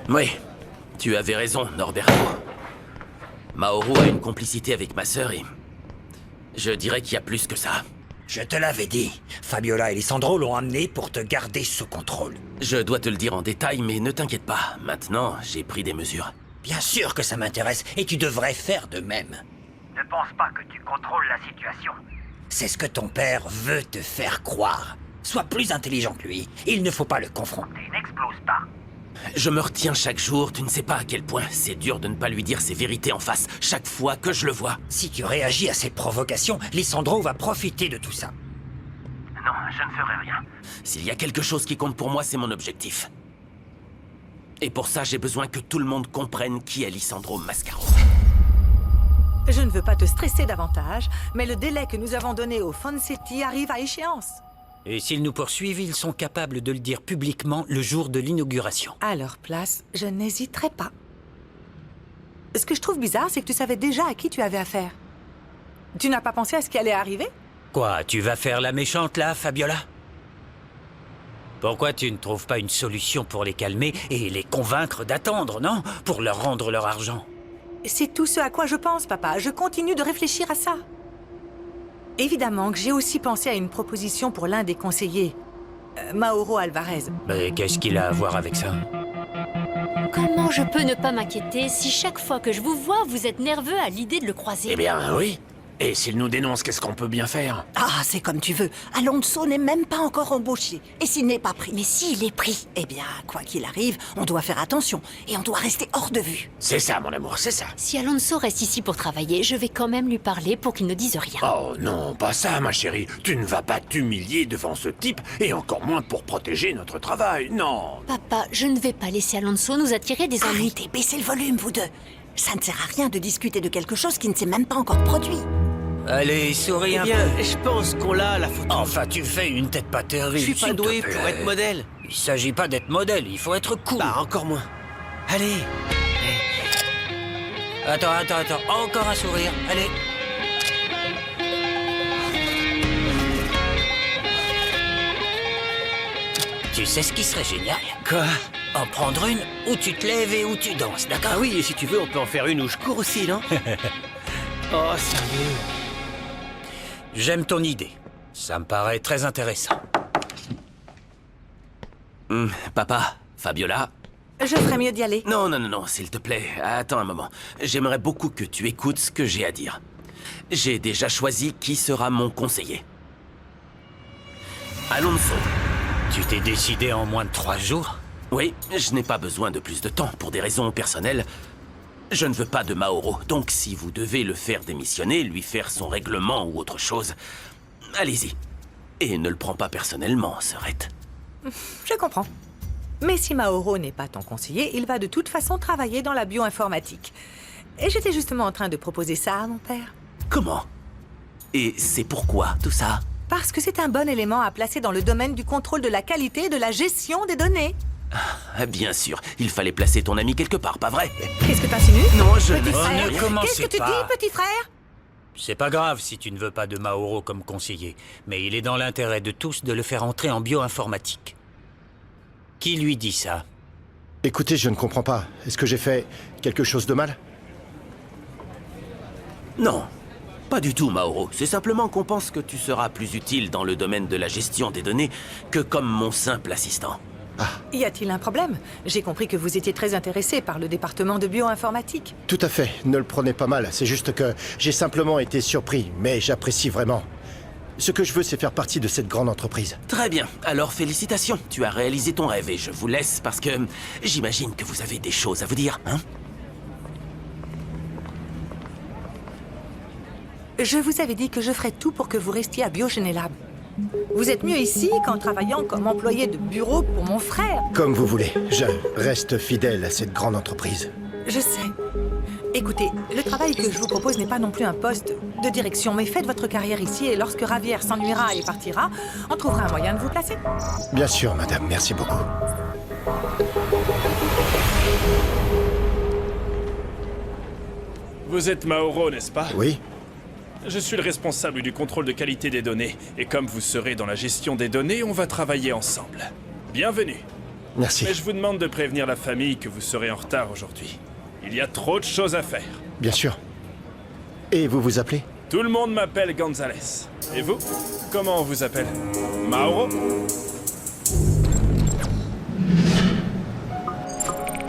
Oui, tu avais raison, Norberto. Mauro a une complicité avec ma sœur et... je dirais qu'il y a plus que ça. Je te l'avais dit. Fabiola et Lisandro l'ont amené pour te garder sous contrôle. Je dois te le dire en détail, mais ne t'inquiète pas. Maintenant, j'ai pris des mesures. Bien sûr que ça m'intéresse, et tu devrais faire de même. Ne pense pas que tu contrôles la situation. C'est ce que ton père veut te faire croire. Sois plus intelligent que lui. Il ne faut pas le confronter. Tu n'exploses pas. Je me retiens chaque jour, tu ne sais pas à quel point c'est dur de ne pas lui dire ses vérités en face, chaque fois que je le vois. Si tu réagis à ses provocations, Lisandro va profiter de tout ça. Non, je ne ferai rien. S'il y a quelque chose qui compte pour moi, c'est mon objectif. Et pour ça, j'ai besoin que tout le monde comprenne qui est Lisandro Mascaro. Je ne veux pas te stresser davantage, mais le délai que nous avons donné au Fonsetti arrive à échéance. Et s'ils nous poursuivent, ils sont capables de le dire publiquement le jour de l'inauguration. À leur place, je n'hésiterai pas. Ce que je trouve bizarre, c'est que tu savais déjà à qui tu avais affaire. Tu n'as pas pensé à ce qui allait arriver? Quoi, tu vas faire la méchante là, Fabiola? Pourquoi tu ne trouves pas une solution pour les calmer et les convaincre d'attendre, non? Pour leur rendre leur argent. C'est tout ce à quoi je pense, papa. Je continue de réfléchir à ça. Évidemment que j'ai aussi pensé à une proposition pour l'un des conseillers, Mauro Alvarez. Mais qu'est-ce qu'il a à voir avec ça? Comment je peux ne pas m'inquiéter si chaque fois que je vous vois, vous êtes nerveux à l'idée de le croiser? Eh bien, oui. Et s'il nous dénonce, qu'est-ce qu'on peut bien faire? Ah, c'est comme tu veux. Alonso n'est même pas encore embauché. Et s'il n'est pas pris? Mais s'il est pris, Eh bien, quoi qu'il arrive, on doit faire attention. Et on doit rester hors de vue. C'est ça, mon amour, c'est ça. si Alonso reste ici pour travailler, je vais quand même lui parler pour qu'il ne dise rien. Oh non, pas ça, ma chérie. Tu ne vas pas t'humilier devant ce type, et encore moins pour protéger notre travail, non. Papa, je ne vais pas laisser Alonso nous attirer des ennuis. Arrêtez, baissez le volume, vous deux. Ça ne sert à rien de discuter de quelque chose qui ne s'est même pas encore produit. Allez, souris un peu. je pense qu'on l'a, la photo. Enfin, tu fais une tête pas terrible. Je suis pas s'il te doué plaît. pour être modèle. Il s'agit pas d'être modèle, il faut être cool. Bah, encore moins. Allez. Attends. Encore un sourire. Allez. Tu sais ce qui serait génial? Quoi? En prendre une où tu te lèves et où tu danses, d'accord? Ah oui, et si tu veux, on peut en faire une où je cours aussi, non? Oh, sérieux? J'aime ton idée. Ça me paraît très intéressant. Papa, Fabiola... Je ferais mieux d'y aller. Non, s'il te plaît, attends un moment. J'aimerais beaucoup que tu écoutes ce que j'ai à dire. J'ai déjà choisi qui sera mon conseiller. Alonso. Tu t'es décidé en moins de 3 jours? Oui, je n'ai pas besoin de plus de temps pour des raisons personnelles. Je ne veux pas de Mauro, donc si vous devez le faire démissionner, lui faire son règlement ou autre chose, allez-y. Et ne le prends pas personnellement, sœurette. Je comprends. Mais si Mauro n'est pas ton conseiller, il va de toute façon travailler dans la bioinformatique. Et j'étais justement en train de proposer ça à mon père. Comment? Et c'est pourquoi tout ça? Parce que c'est un bon élément à placer dans le domaine du contrôle de la qualité et de la gestion des données. Ah, bien sûr, il fallait placer ton ami quelque part, pas vrai? Qu'est-ce que t'insinues? Non, je Petit ne... frère, ne commencez qu'est-ce que tu pas. dis, petit frère? C'est pas grave si tu ne veux pas de Mauro comme conseiller, mais il est dans l'intérêt de tous de le faire entrer en bioinformatique. Qui lui dit ça? Écoutez, je ne comprends pas. Est-ce que j'ai fait quelque chose de mal? Non, pas du tout, Mauro. C'est simplement qu'on pense que tu seras plus utile dans le domaine de la gestion des données que comme mon simple assistant. Y a-t-il un problème? J'ai compris que vous étiez très intéressé par le département de bioinformatique. Tout à fait, ne le prenez pas mal. C'est juste que j'ai simplement été surpris, mais j'apprécie vraiment. Ce que je veux, c'est faire partie de cette grande entreprise. Très bien, alors félicitations. Tu as réalisé ton rêve et je vous laisse parce que j'imagine que vous avez des choses à vous dire, hein? Je vous avais dit que je ferais tout pour que vous restiez à Biogenelab. Vous êtes mieux ici qu'en travaillant comme employé de bureau pour mon frère. Comme vous voulez, je reste fidèle à cette grande entreprise. Je sais. Écoutez, le travail que je vous propose n'est pas non plus un poste de direction, mais faites votre carrière ici et lorsque Javier s'ennuiera et partira, on trouvera un moyen de vous placer. Bien sûr, madame, merci beaucoup. Vous êtes Mauro, n'est-ce pas? Oui? Je suis le responsable du contrôle de qualité des données. Et comme vous serez dans la gestion des données, on va travailler ensemble. Bienvenue. Merci. Mais je vous demande de prévenir la famille que vous serez en retard aujourd'hui. Il y a trop de choses à faire. Bien sûr. Et vous vous appelez? Tout le monde m'appelle Gonzalez. Et vous? Comment on vous appelle? Mauro?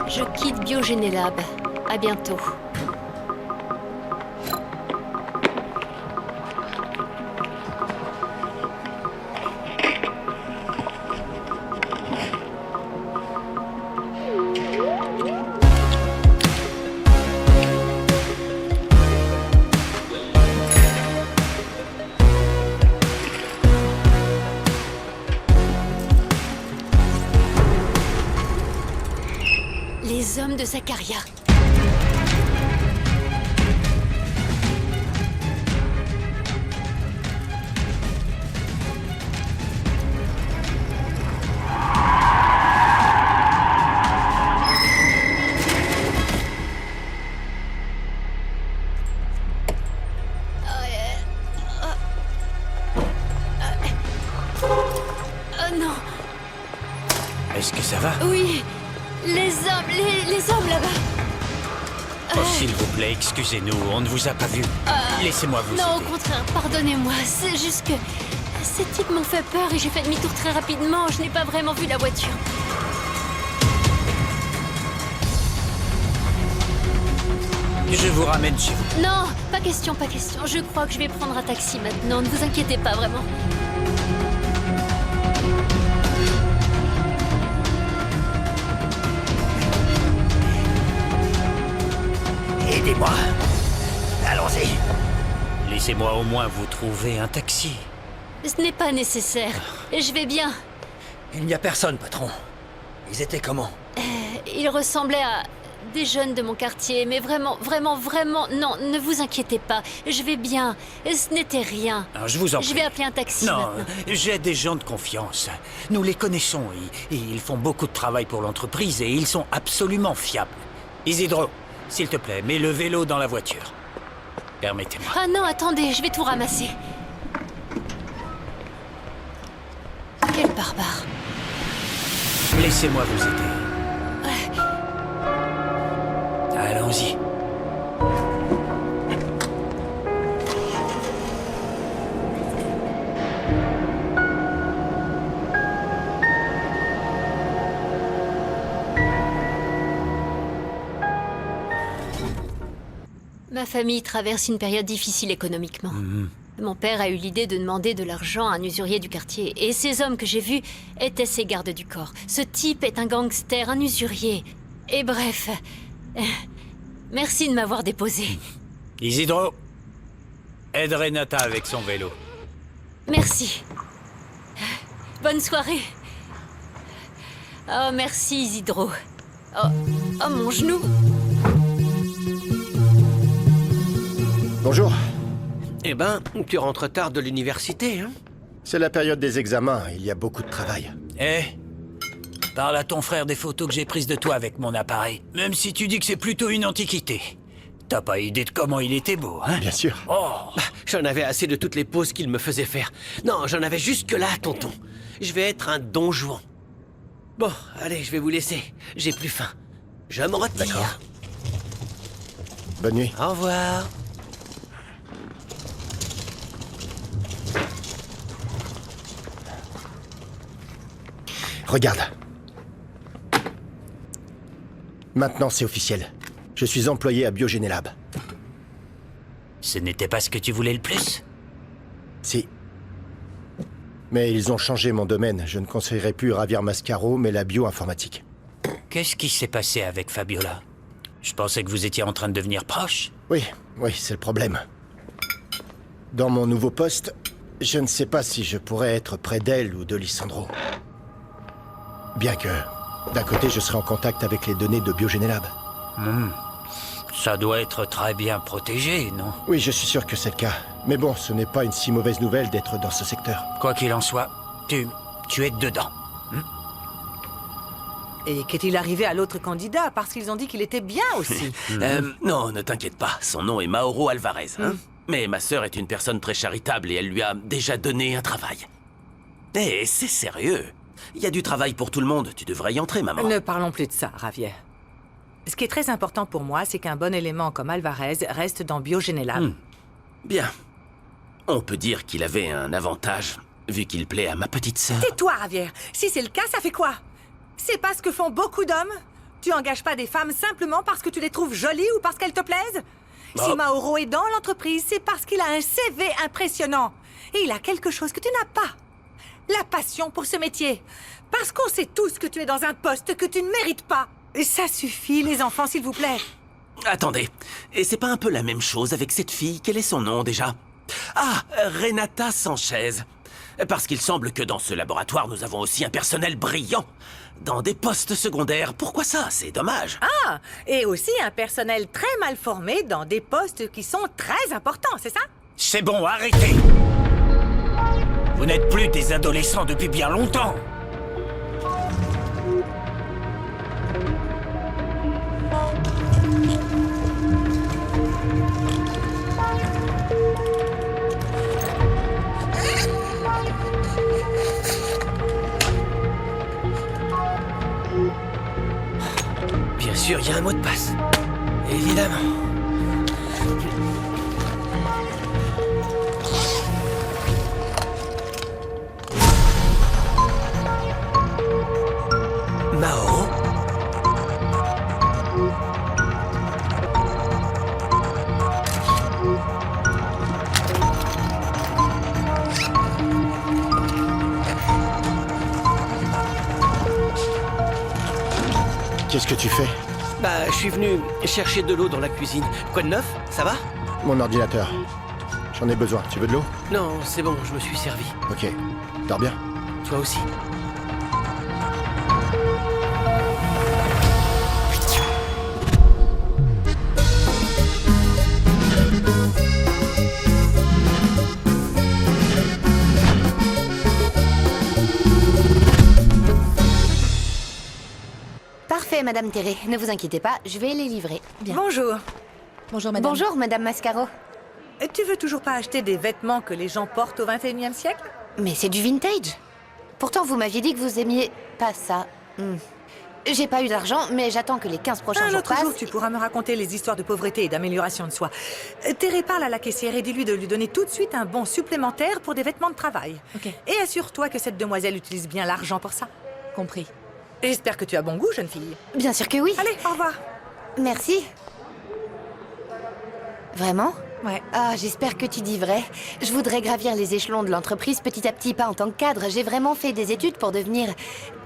Je quitte Biogénélab. À bientôt. Les hommes de Zacharia. Oh non. Est-ce que ça va? Oui. Les hommes là-bas. Oh, s'il vous plaît, excusez-nous, on ne vous a pas vu. Laissez-moi vous Non, au aider. contraire, pardonnez-moi. C'est juste que ces types m'ont fait peur et j'ai fait demi-tour très rapidement. Je n'ai pas vraiment vu la voiture. Je vous ramène chez vous. Non, pas question, pas question. Je crois que je vais prendre un taxi maintenant. Ne vous inquiétez pas, vraiment. Aidez-moi. Allons-y. Laissez-moi au moins vous trouver un taxi. Ce n'est pas nécessaire. Je vais bien. Il n'y a personne, patron. Ils étaient comment? Ils ressemblaient à des jeunes de mon quartier, mais vraiment, non, ne vous inquiétez pas. Je vais bien. Ce n'était rien. Alors, je vous en prie. Je vais appeler un taxi Non, maintenant. j'ai des gens de confiance. Nous les connaissons. Ils font beaucoup de travail pour l'entreprise et ils sont absolument fiables. Isidro, s'il te plaît, mets le vélo dans la voiture. Permettez-moi. Ah non, attendez, je vais tout ramasser. Quel barbare. Laissez-moi vous aider. Allons-y. Ma famille traverse une période difficile économiquement. Mon père a eu l'idée de demander de l'argent à un usurier du quartier. Et ces hommes que j'ai vus étaient ses gardes du corps. Ce type est un gangster, un usurier. Et bref... merci de m'avoir déposé. Isidro, aide Renata avec son vélo. Merci. Bonne soirée. Oh, merci Isidro. Oh, mon genou. Bonjour. Eh ben, tu rentres tard de l'université, hein? C'est la période des examens, il y a beaucoup de travail. Eh, parle à ton frère des photos que j'ai prises de toi avec mon appareil. Même si tu dis que c'est plutôt une antiquité. T'as pas idée de comment il était beau, hein? Bien sûr. Oh, J'en avais assez de toutes les poses qu'il me faisait faire. Non, j'en avais jusque-là, tonton. Je vais être un don Juan. Bon, allez, je vais vous laisser. J'ai plus faim. Je me retire. D'accord. Bonne nuit. Au revoir. Regarde. Maintenant, c'est officiel. Je suis employé à Biogénélab. ce n'était pas ce que tu voulais le plus? Si. Mais ils ont changé mon domaine. Je ne conseillerais plus Javier Mascaro, mais la bioinformatique. Qu'est-ce qui s'est passé avec Fabiola? Je pensais que vous étiez en train de devenir proche. Oui, c'est le problème. Dans mon nouveau poste, je ne sais pas si je pourrais être près d'elle ou de Lissandro. Bien que, d'un côté, je serai en contact avec les données de Biogénélab. Ça doit être très bien protégé, non? Oui, je suis sûr que c'est le cas. Mais bon, ce n'est pas une si mauvaise nouvelle d'être dans ce secteur. Quoi qu'il en soit, tu es dedans. Et qu'est-il arrivé à l'autre candidat? Parce qu'ils ont dit qu'il était bien aussi. Non, ne t'inquiète pas. Son nom est Mauro Alvarez. Hein? Mais ma sœur est une personne très charitable et elle lui a déjà donné un travail. Et c'est sérieux. Il y a du travail pour tout le monde. Tu devrais y entrer, maman. Ne parlons plus de ça, Javier. Ce qui est très important pour moi, c'est qu'un bon élément comme Alvarez reste dans Biogénélab. Bien. On peut dire qu'il avait un avantage, vu qu'il plaît à ma petite sœur. Tais-toi, Javier. Si c'est le cas, ça fait quoi? C'est pas ce que font beaucoup d'hommes? Tu engages pas des femmes simplement parce que tu les trouves jolies ou parce qu'elles te plaisent? Si Mauro est dans l'entreprise, c'est parce qu'il a un CV impressionnant. Et il a quelque chose que tu n'as pas. La passion pour ce métier. Parce qu'on sait tous que tu es dans un poste que tu ne mérites pas. Et ça suffit, les enfants, s'il vous plaît. Attendez, et c'est pas un peu la même chose avec cette fille? Quel est son nom déjà? Ah, Renata Sanchez. Parce qu'il semble que dans ce laboratoire, nous avons aussi un personnel brillant. Dans des postes secondaires. Pourquoi ça? C'est dommage. Ah, et aussi un personnel très mal formé dans des postes qui sont très importants, c'est ça? C'est bon, arrêtez! Vous n'êtes plus des adolescents depuis bien longtemps. Bien sûr, il y a un mot de passe. Évidemment. Mauro? Qu'est-ce que tu fais? Bah, je suis venu chercher de l'eau dans la cuisine. Quoi de neuf? Ça va? Mon ordinateur. J'en ai besoin. Tu veux de l'eau? Non, c'est bon, je me suis servi. Ok. Dors bien. Toi aussi. Parfait, Madame Terré. Ne vous inquiétez pas, je vais les livrer. Bien. Bonjour. Bonjour, Madame. Bonjour, Madame Mascaro. Tu veux toujours pas acheter des vêtements que les gens portent au XXIe siècle? Mais c'est du vintage. Pourtant, vous m'aviez dit que vous aimiez pas ça. J'ai pas eu d'argent, mais j'attends que les 15 prochains Un jours autre passent. jour, tu pourras me raconter les histoires de pauvreté et d'amélioration de soi. Terry, parle à la caissière et dis-lui de lui donner tout de suite un bon supplémentaire pour des vêtements de travail. Ok. Et assure-toi que cette demoiselle utilise bien l'argent pour ça. Compris. J'espère que tu as bon goût, jeune fille. Bien sûr que oui. Allez, au revoir. Merci. Vraiment? Ouais. Ah, j'espère que tu dis vrai. Je voudrais gravir les échelons de l'entreprise petit à petit, pas en tant que cadre. J'ai vraiment fait des études pour devenir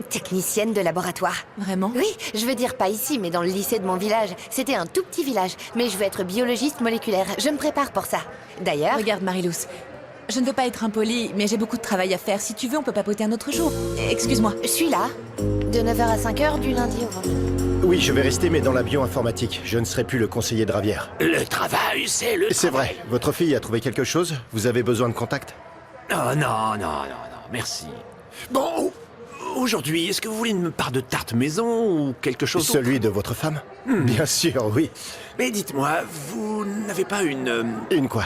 technicienne de laboratoire. Vraiment? Oui, je veux dire pas ici, mais dans le lycée de mon village. C'était un tout petit village, mais je veux être biologiste moléculaire. Je me prépare pour ça. D'ailleurs... Regarde, Marilous. Je ne veux pas être impolie, mais j'ai beaucoup de travail à faire. Si tu veux, on peut papoter un autre jour. Excuse-moi. Je suis là, de 9h à 5h, du lundi au vendredi. Oui, je vais rester, mais dans la bioinformatique. Je ne serai plus le conseiller de Ravière. Le travail, c'est le C'est travail. vrai. Votre fille a trouvé quelque chose? Vous avez besoin de contact? Oh non, merci. Bon, aujourd'hui, est-ce que vous voulez une part de tarte maison ou quelque chose d'autre? Celui de votre femme? Bien sûr, oui. Mais dites-moi, vous n'avez pas une... Une quoi?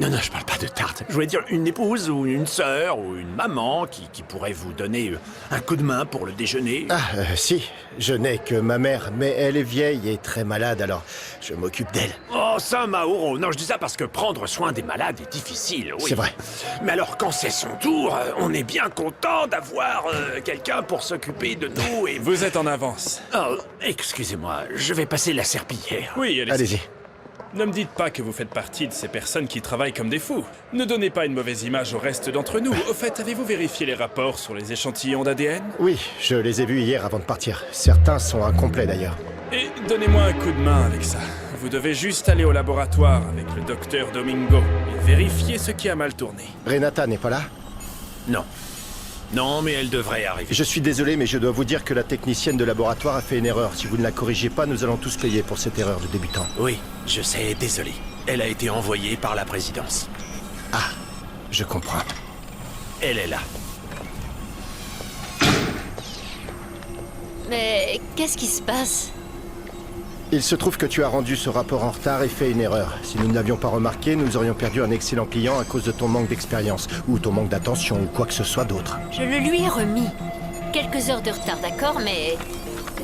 Non, je parle pas de tarte. Je voulais dire une épouse ou une sœur ou une maman qui pourrait vous donner un coup de main pour le déjeuner. Ah, si. Je n'ai que ma mère, mais elle est vieille et très malade, alors je m'occupe d'elle. Oh, ça, Mauro. Non, je dis ça parce que prendre soin des malades est difficile, oui. C'est vrai. Mais alors, quand c'est son tour, on est bien content d'avoir quelqu'un pour s'occuper de nous et... Vous êtes en avance. Oh, excusez-moi, je vais passer la serpillière. Oui, Allez-y. Ne me dites pas que vous faites partie de ces personnes qui travaillent comme des fous. Ne donnez pas une mauvaise image au reste d'entre nous. Au fait, avez-vous vérifié les rapports sur les échantillons d'ADN? Oui, je les ai vus hier avant de partir. Certains sont incomplets d'ailleurs. Et donnez-moi un coup de main avec ça. Vous devez juste aller au laboratoire avec le docteur Domingo et vérifier ce qui a mal tourné. Renata n'est pas là? Non. Non, mais elle devrait arriver. Je suis désolé, mais je dois vous dire que la technicienne de laboratoire a fait une erreur. Si vous ne la corrigez pas, nous allons tous payer pour cette erreur de débutant. Oui, je sais, désolé. Elle a été envoyée par la présidence. Ah, je comprends. Elle est là. Mais qu'est-ce qui se passe? Il se trouve que tu as rendu ce rapport en retard et fait une erreur. Si nous ne l'avions pas remarqué, nous aurions perdu un excellent client à cause de ton manque d'expérience, ou ton manque d'attention, ou quoi que ce soit d'autre. Je le lui ai remis. Quelques heures de retard, d'accord, mais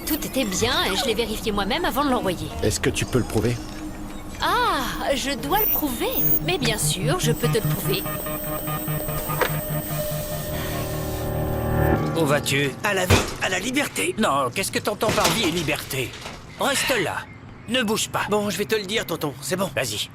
tout était bien et je l'ai vérifié moi-même avant de l'envoyer. Est-ce que tu peux le prouver? Ah, je dois le prouver. Mais bien sûr, je peux te le prouver. Où vas-tu? À la vie, à la liberté. Non, qu'est-ce que t'entends par vie et liberté? Reste là. Ne bouge pas. Bon, je vais te le dire, tonton, c'est bon. Vas-y.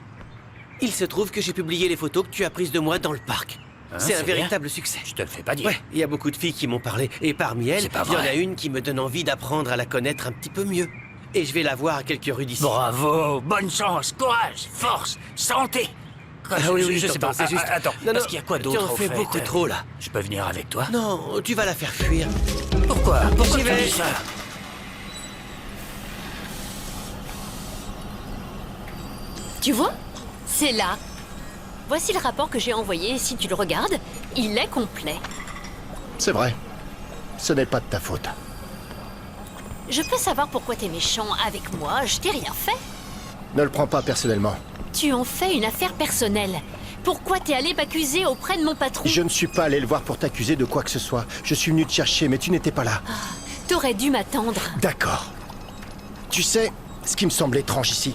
Il se trouve que j'ai publié les photos que tu as prises de moi dans le parc. Hein, c'est un bien. véritable succès. Je te le fais pas dire. Ouais, il y a beaucoup de filles qui m'ont parlé. Et parmi elles, C'est pas il y en vrai. a une qui me donne envie d'apprendre à la connaître un petit peu mieux. Et je vais la voir à quelques rues d'ici. Bravo, bonne chance, courage, force, santé. Ah oui, je sais tonton, pas. c'est juste. Attends, Non, parce non, qu'il y a quoi tu d'autre en au fais fait beaucoup trop, là. Je peux venir avec toi? Non, tu vas la faire fuir. Pourquoi? Pourquoi J'y tu vais. dis ça? Tu vois? C'est là. Voici le rapport que j'ai envoyé et si tu le regardes, il est complet. C'est vrai. Ce n'est pas de ta faute. Je peux savoir pourquoi t'es méchant avec moi, je t'ai rien fait. Ne le prends pas personnellement. Tu en fais une affaire personnelle. Pourquoi t'es allé m'accuser auprès de mon patron? Je ne suis pas allé le voir pour t'accuser de quoi que ce soit. Je suis venu te chercher, mais tu n'étais pas là. T'aurais dû m'attendre. D'accord. Tu sais, ce qui me semble étrange ici,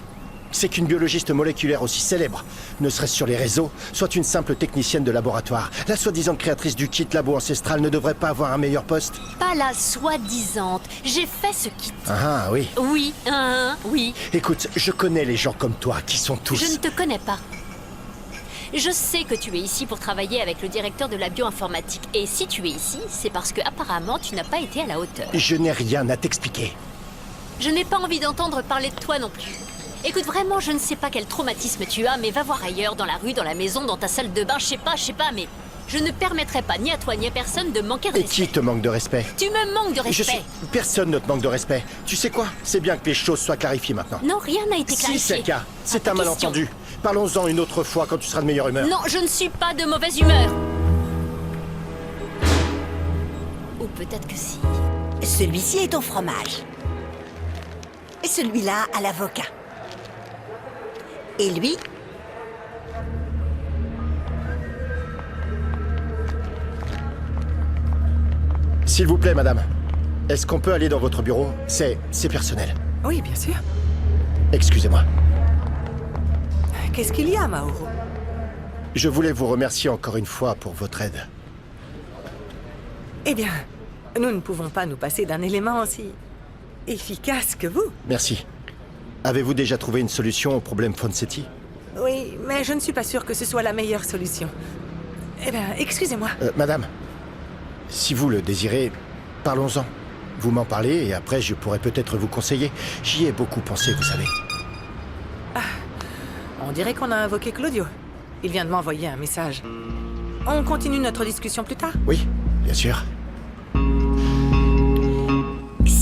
c'est qu'une biologiste moléculaire aussi célèbre, ne serait-ce sur les réseaux, soit une simple technicienne de laboratoire. La soi-disant créatrice du kit labo ancestral ne devrait pas avoir un meilleur poste? Pas la soi-disante. J'ai fait ce kit. Ah oui. Oui, oui. Écoute, je connais les gens comme toi, qui sont tous... Je ne te connais pas. Je sais que tu es ici pour travailler avec le directeur de la bioinformatique. Et si tu es ici, c'est parce que apparemment tu n'as pas été à la hauteur. Je n'ai rien à t'expliquer. Je n'ai pas envie d'entendre parler de toi non plus. Écoute, vraiment, je ne sais pas quel traumatisme tu as, mais va voir ailleurs, dans la rue, dans la maison, dans ta salle de bain, je sais pas, mais je ne permettrai pas ni à toi ni à personne de manquer de Et respect. qui te manque de respect? Tu me manques de respect. Personne ne te manque de respect. Tu sais quoi? C'est bien que les choses soient clarifiées maintenant. Non, rien n'a été clarifié. Si c'est le cas, c'est ta un malentendu. Parlons-en une autre fois quand tu seras de meilleure humeur. Non, je ne suis pas de mauvaise humeur. Ou peut-être que si. Celui-ci est au fromage. Et celui-là à l'avocat. Et lui, S'il vous plaît, madame. Est-ce qu'on peut aller dans votre bureau? C'est personnel. Oui, bien sûr. Excusez-moi. Qu'est-ce qu'il y a, Mauro? Je voulais vous remercier encore une fois pour votre aide. Eh bien, nous ne pouvons pas nous passer d'un élément aussi efficace que vous. Merci. Avez-vous déjà trouvé une solution au problème Fonsetti? Oui, mais je ne suis pas sûre que ce soit la meilleure solution. Eh bien, excusez-moi. Madame, si vous le désirez, parlons-en. Vous m'en parlez et après je pourrais peut-être vous conseiller. J'y ai beaucoup pensé, vous savez. On dirait qu'on a invoqué Claudio. Il vient de m'envoyer un message. On continue notre discussion plus tard? Oui, bien sûr.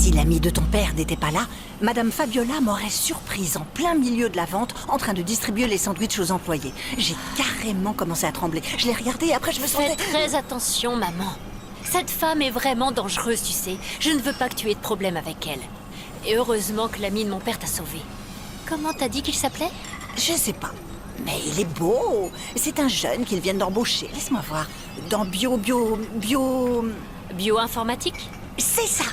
si l'ami de ton père n'était pas là, Madame Fabiola m'aurait surprise en plein milieu de la vente, en train de distribuer les sandwichs aux employés. J'ai carrément commencé à trembler. Je l'ai regardée et après je me sentais... Fais très attention, maman. Cette femme est vraiment dangereuse, tu sais. Je ne veux pas que tu aies de problème avec elle. Et heureusement que l'ami de mon père t'a sauvé. Comment t'as dit qu'il s'appelait? Je sais pas. Mais il est beau. C'est un jeune qu'ils viennent d'embaucher. Laisse-moi voir. Dans Bioinformatique? C'est ça.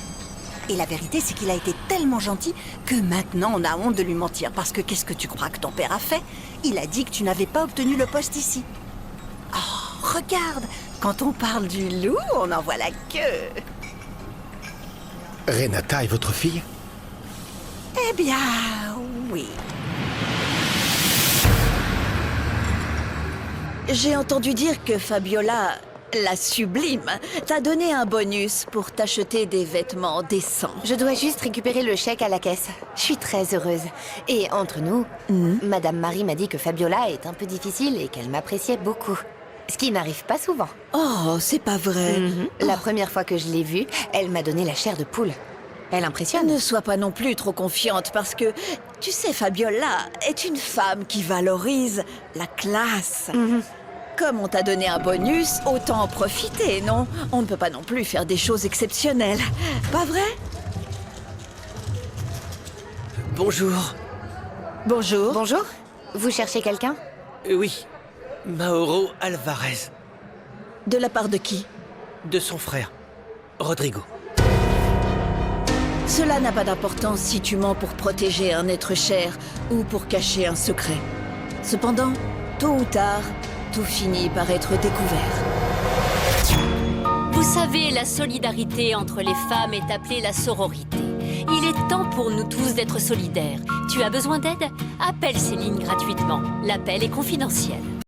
Et la vérité, c'est qu'il a été tellement gentil que maintenant on a honte de lui mentir. Parce que qu'est-ce que tu crois que ton père a fait? Il a dit que tu n'avais pas obtenu le poste ici. Oh, regarde. Quand on parle du loup, on en voit la queue. Renata est votre fille? Eh bien, oui. J'ai entendu dire que Fabiola, la sublime, t'a donné un bonus pour t'acheter des vêtements décents. Je dois juste récupérer le chèque à la caisse. Je suis très heureuse. Et entre nous, Madame Marie m'a dit que Fabiola est un peu difficile et qu'elle m'appréciait beaucoup. Ce qui n'arrive pas souvent. Oh, c'est pas vrai. La première fois que je l'ai vue, elle m'a donné la chair de poule. Elle impressionne. Ne sois pas non plus trop confiante parce que, tu sais, Fabiola est une femme qui valorise la classe. Comme on t'a donné un bonus, autant en profiter, non? On ne peut pas non plus faire des choses exceptionnelles. Pas vrai? Bonjour. Bonjour. Bonjour. Vous cherchez quelqu'un? Oui. Mauro Alvarez. De la part de qui? De son frère. Rodrigo. Cela n'a pas d'importance si tu mens pour protéger un être cher ou pour cacher un secret. Cependant, tôt ou tard, tout finit par être découvert. Vous savez, la solidarité entre les femmes est appelée la sororité. Il est temps pour nous tous d'être solidaires. Tu as besoin d'aide? Appelle ces lignes gratuitement. L'appel est confidentiel.